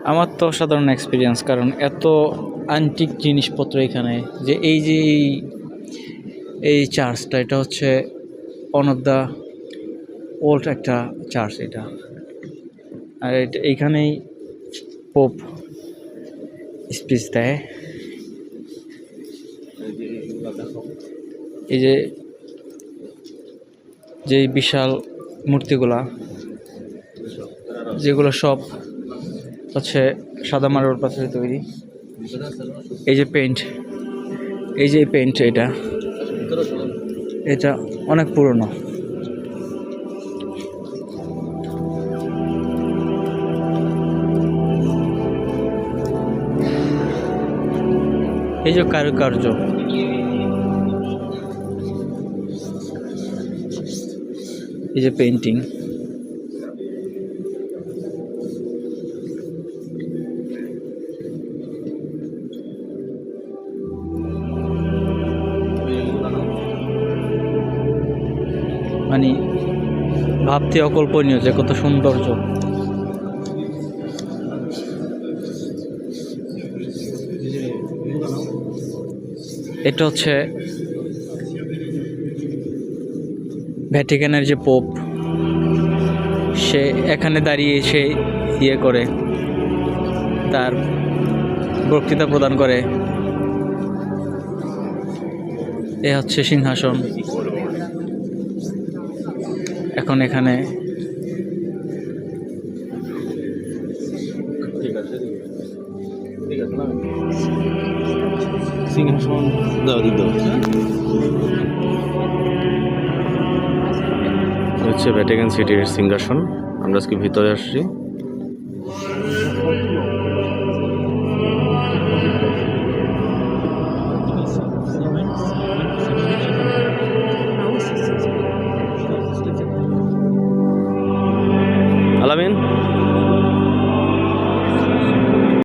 আমার তো অসাধারণ এক্সপিরিয়েন্স, কারণ এত অ্যান্টিক জিনিসপত্র এখানে। যে এই চার্চটা, এটা হচ্ছে ওয়ান অফ দ্য ওল্ড একটা চার্চ এটা। আর এটা এইখানেই পোপ স্পিচ দেয়। এই যে বিশাল মূর্তিগুলা, যেগুলো সব হচ্ছে সাদা মার্বেল পাথরে তৈরি। এই যে পেইন্ট, এটা অনেক পুরনো। এই যে কারুকার্য, এই যে পেইন্টিং, মানে ভাবতে অকল্পনীয় যে কত সৌন্দর্য। এটা হচ্ছে ভ্যাটিকানের যে পোপ, সে এখানে দাঁড়িয়ে সে ইয়ে করে, তার বক্তৃতা প্রদান করে। এ হচ্ছে সিংহাসন। এখন এখানে সিংহাসন দাও দিতে হচ্ছে ভ্যাটিকান সিটির সিংহাসন। আমরা আজকে ভিতরে আসছি।